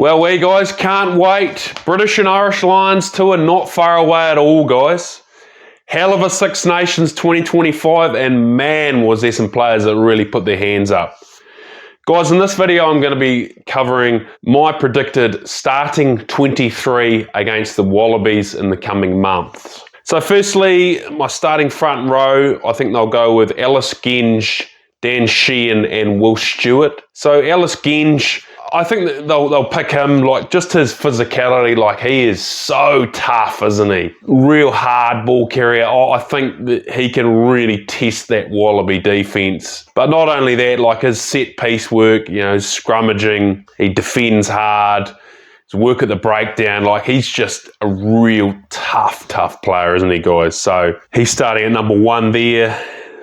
Well, we guys can't wait. British and Irish Lions tour not far away at all, guys. Hell of a Six Nations 2025, and man, was there some players that really put their hands up. Guys, in this video, I'm going to be covering my predicted starting 23 against the Wallabies in the coming months. So firstly, my starting front row, I think they'll go with Ellis Genge, Dan Sheehan and Will Stewart. So Ellis Genge, I think that they'll pick him, like just his physicality, like he is so tough, isn't he? Real hard ball carrier. I think that he can really test that Wallaby defence. But not only that, like his set piece work, scrummaging, he defends hard, his work at the breakdown, like he's just a real tough player, isn't he, guys? So he's starting at number 1 there.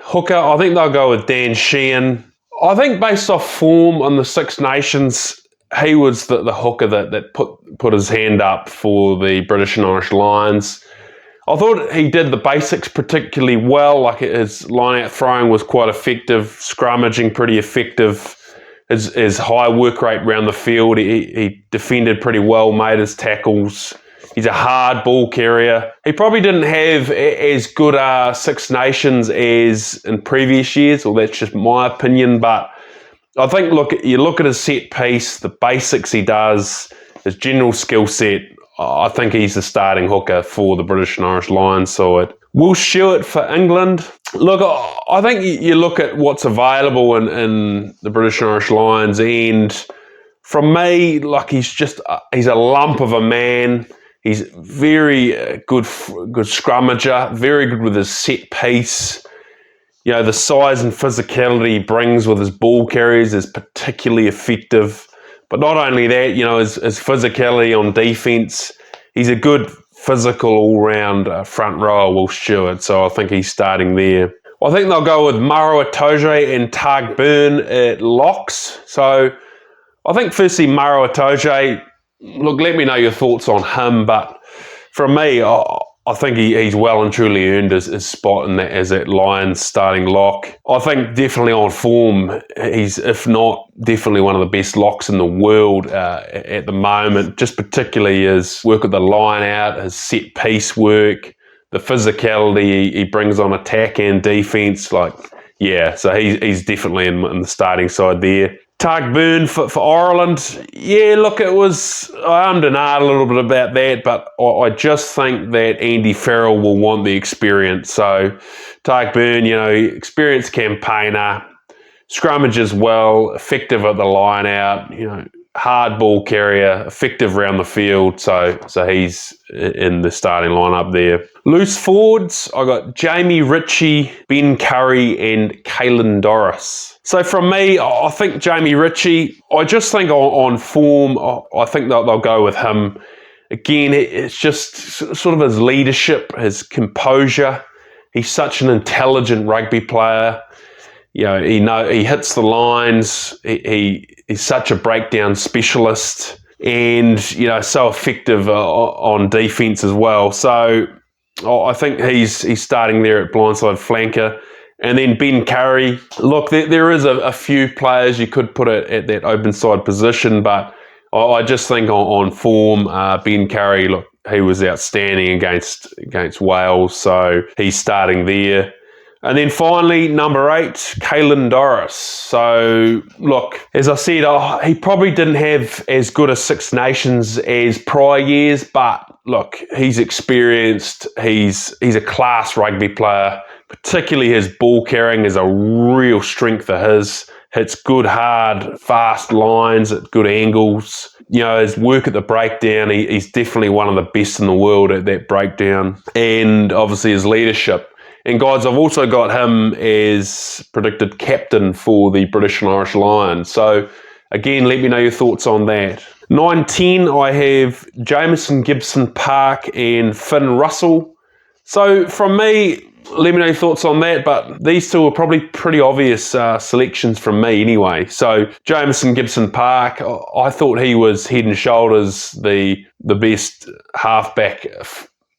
Hooker, I think they'll go with Dan Sheehan. I think based off form on the Six Nations, he was the hooker that put his hand up for the British and Irish Lions. I thought he did the basics particularly well, like his line-out throwing was quite effective, scrummaging pretty effective, his high work rate around the field, he defended pretty well, made his tackles. He's a hard ball carrier. He probably didn't have as good Six Nations as in previous years, or that's just my opinion, but I think you look at his set piece, the basics he does, his general skill set, I think he's the starting hooker for the British and Irish Lions side. Will Stewart for England. Look, I think you look at what's available in the British and Irish Lions, and from me, like he's a lump of a man. He's very good scrummager, very good with his set piece. The size and physicality he brings with his ball carriers is particularly effective. But not only that, his physicality on defence, he's a good physical all-round front rower, Will Stewart. So I think he's starting there. I think they'll go with Maro Itoje and Tag Byrne at locks. So I think firstly Maro Itoje, look, let me know your thoughts on him, but from me, I think he's well and truly earned his spot in that as that Lions starting lock. I think definitely on form, he's, if not, definitely one of the best locks in the world at the moment, just particularly his work at the line out, his set piece work, the physicality he brings on attack and defence, so he's definitely in the starting side there. Tag Byrne for Ireland. Yeah, look, I ummed and ahed a little bit about that, but I just think that Andy Farrell will want the experience. So Tag Byrne, experienced campaigner, scrummages well, effective at the line out, hard ball carrier, effective around the field. So he's in the starting lineup there. Loose forwards, I got Jamie Ritchie, Ben Curry, and Caelan Doris. So from me, I think Jamie Ritchie, I just think on form, I think they'll go with him. Again, it's just sort of his leadership, his composure. He's such an intelligent rugby player. He hits the lines. He's such a breakdown specialist, and so effective on defence as well. So I think he's starting there at blindside flanker. And then Ben Curry. Look, there is a few players you could put at that open side position, but I just think on form, Ben Curry, look, he was outstanding against Wales, so he's starting there. And then finally, number 8, Caelan Doris. So, look, as I said, he probably didn't have as good a Six Nations as prior years, but look, he's experienced. He's a class rugby player. Particularly his ball carrying is a real strength of his. Hits good, hard, fast lines at good angles. His work at the breakdown, he's definitely one of the best in the world at that breakdown. And obviously his leadership. And guys, I've also got him as predicted captain for the British and Irish Lions. So again, let me know your thoughts on that. 9-10, I have Jamison Gibson-Park and Finn Russell. So from me, let me know your thoughts on that, but these two are probably pretty obvious selections from me anyway. So Jamison Gibson-Park, I thought he was head and shoulders the best halfback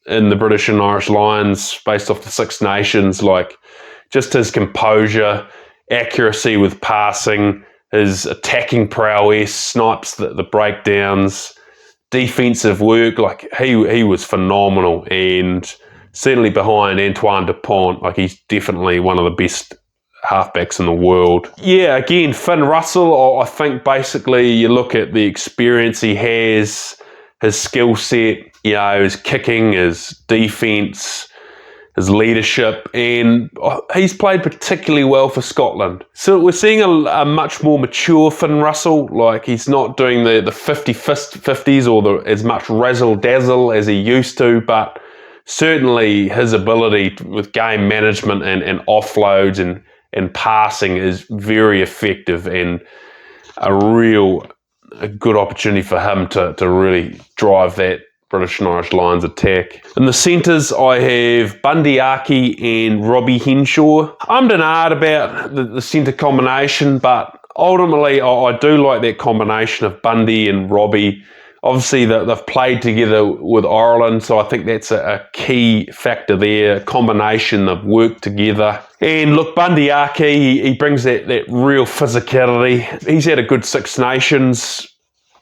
in the British and Irish Lions based off the Six Nations, like just his composure, accuracy with passing, his attacking prowess, snipes the breakdowns, defensive work. Like he was phenomenal, and certainly behind Antoine Dupont, like he's definitely one of the best halfbacks in the world. Yeah, again, Finn Russell, I think basically you look at the experience he has, his skill set, his kicking, his defence, his leadership, and he's played particularly well for Scotland. So we're seeing a much more mature Finn Russell. Like he's not doing the 50-50s or as much razzle-dazzle as he used to, but certainly his ability with game management and offloads and passing is very effective, and a good opportunity for him to really drive that British and Irish Lions attack. In the centres, I have Bundy Aki and Robbie Henshaw. I'm denied about the centre combination, but ultimately I do like that combination of Bundy and Robbie. Obviously, they've played together with Ireland, so I think that's a key factor there. A combination of work together. And look, Bundy Aki, he brings that real physicality. He's had a good Six Nations.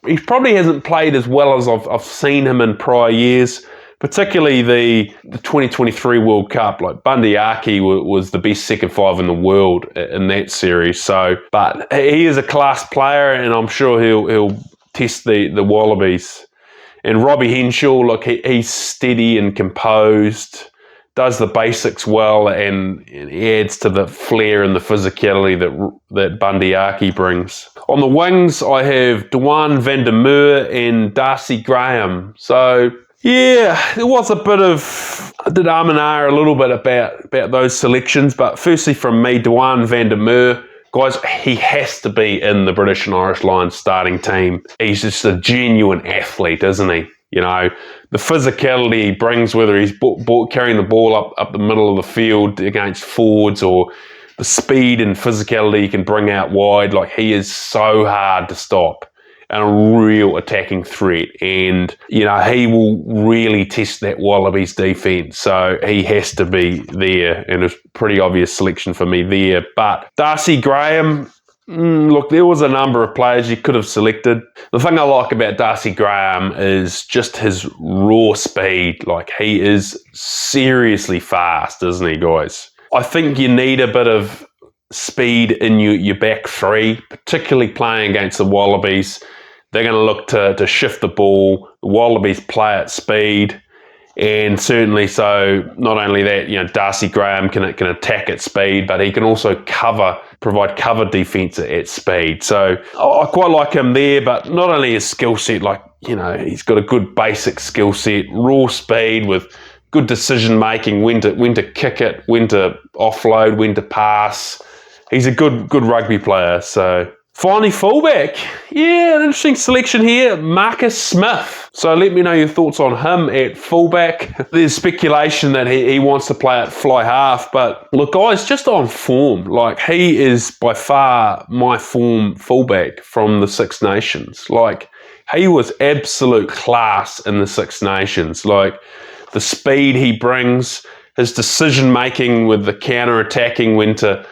He probably hasn't played as well as I've seen him in prior years, particularly the 2023 World Cup. Like Bundy Aki was the best second five in the world in that series. So, but he is a class player, and I'm sure he'll test the Wallabies. And Robbie Henshaw, look, he's steady and composed, does the basics well, and adds to the flair and the physicality that Bundy Aki brings. On the wings, I have Duane van der Merwe and Darcy Graham. So, yeah, there was a bit of, I did and a little bit about those selections, but firstly from me, Duane van der Merwe, guys, he has to be in the British and Irish Lions starting team. He's just a genuine athlete, isn't he? The physicality he brings, whether he's carrying the ball up the middle of the field against forwards, or the speed and physicality he can bring out wide. Like, he is so hard to stop and a real attacking threat. And, he will really test that Wallabies defence. So he has to be there, and it's a pretty obvious selection for me there. But Darcy Graham, look, there was a number of players you could have selected. The thing I like about Darcy Graham is just his raw speed. Like, he is seriously fast, isn't he, guys? I think you need a bit of speed in your back three, particularly playing against the Wallabies. They're going to look to shift the ball. The Wallabies play at speed. And certainly, so not only that, Darcy Graham can attack at speed, but he can also provide cover defence at speed. So I quite like him there, but not only his skill set, he's got a good basic skill set, raw speed with good decision making, when to kick it, when to offload, when to pass. He's a good rugby player. So finally, fullback. Yeah, an interesting selection here. Marcus Smith. So let me know your thoughts on him at fullback. There's speculation that he wants to play at fly half. But look, guys, just on form, like, he is by far my form fullback from the Six Nations. Like, he was absolute class in the Six Nations. Like, the speed he brings, his decision making with the counter attacking, when to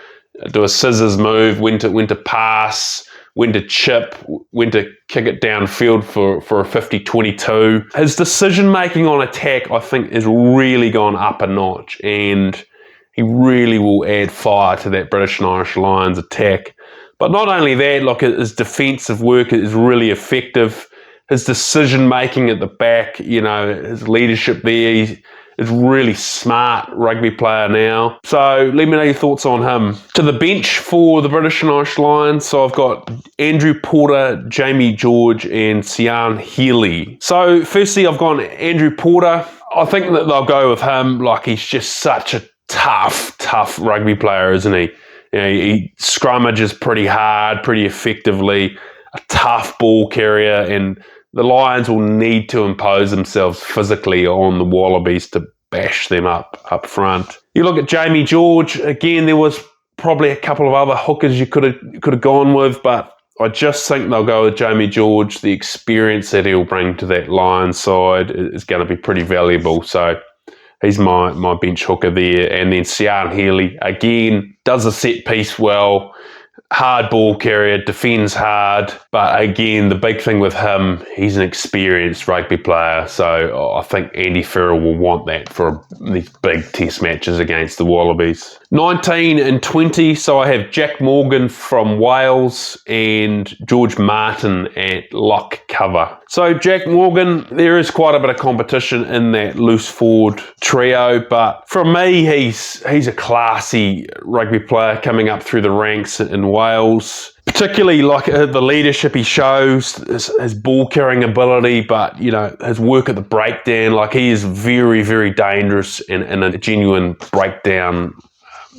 do a scissors move, when to pass, when to chip, when to kick it downfield for a 50-22. His decision making on attack, I think, has really gone up a notch, and he really will add fire to that British and Irish Lions attack. But not only that, look, his defensive work is really effective. His decision making at the back, his leadership there, he's is really smart rugby player now. So let me know your thoughts on him. To the bench for the British and Irish Lions, so I've got Andrew Porter, Jamie George and Cian Healy. So firstly, I've gone Andrew Porter. I think that they'll go with him. Like, he's just such a tough rugby player, isn't he? He scrummages pretty hard, pretty effectively, a tough ball carrier, and the Lions will need to impose themselves physically on the Wallabies to bash them up front. You look at Jamie George, again, there was probably a couple of other hookers you could have gone with, but I just think they'll go with Jamie George. The experience that he'll bring to that Lions side is going to be pretty valuable. So he's my bench hooker there. And then Cian Healy, again, does a set piece well. Hard ball carrier, defends hard, but again, the big thing with him, he's an experienced rugby player, so I think Andy Farrell will want that for these big test matches against the Wallabies. 19 and 20, so I have Jack Morgan from Wales and George Martin at lock cover. So Jack Morgan, there is quite a bit of competition in that loose forward trio, but for me, he's a classy rugby player coming up through the ranks in Wales. Particularly like the leadership he shows, his ball carrying ability, but you know, his work at the breakdown, like he is very, very dangerous and a genuine breakdown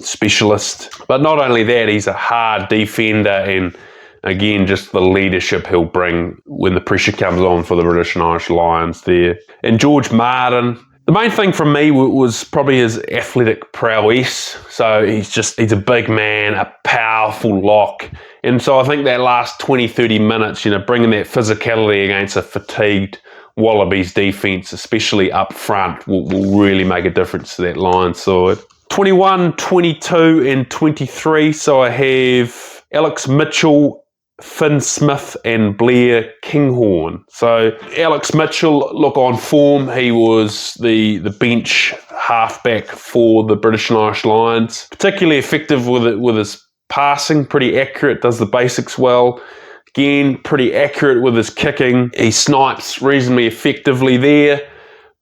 specialist. But not only that, he's a hard defender, and again, just the leadership he'll bring when the pressure comes on for the British and Irish Lions there. And George Martin, the main thing for me was probably his athletic prowess. So he's a big man, a powerful lock. And so I think that last 20, 30 minutes, you know, bringing that physicality against a fatigued Wallabies defence, especially up front, will really make a difference to that Lions side. 21, 22 and 23. So I have Alex Mitchell, Finn Smith and Blair Kinghorn. So Alex Mitchell, look, on form, he was the bench halfback for the British and Irish Lions. Particularly effective with his passing, pretty accurate, does the basics well. Again, pretty accurate with his kicking. He snipes reasonably effectively there.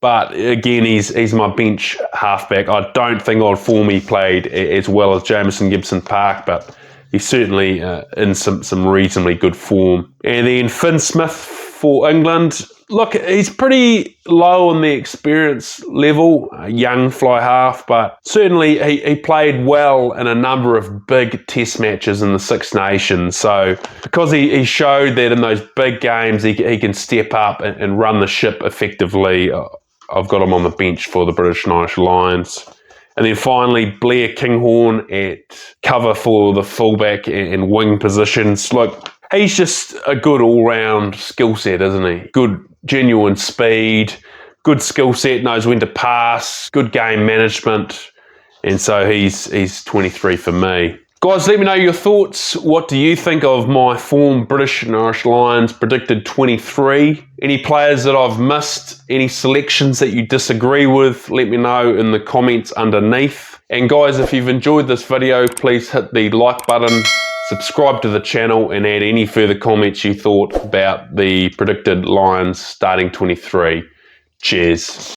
But again, he's my bench halfback. I don't think on form he played as well as Jamison Gibson-Park, but he's certainly in some reasonably good form. And then Finn Smith for England. Look, he's pretty low on the experience level, a young fly half, but certainly he played well in a number of big test matches in the Six Nations. So because he showed that in those big games he can step up and run the ship effectively, I've got him on the bench for the British and Irish Lions. And then finally, Blair Kinghorn at cover for the fullback and wing positions. Look, he's just a good all-round skill set, isn't he? Good, genuine speed, good skill set, knows when to pass, good game management. And so he's 23 for me. Guys, let me know your thoughts. What do you think of my form British and Irish Lions predicted 23? Any players that I've missed? Any selections that you disagree with? Let me know in the comments underneath. And guys, if you've enjoyed this video, please hit the like button, subscribe to the channel, and add any further comments you thought about the predicted Lions starting 23. Cheers.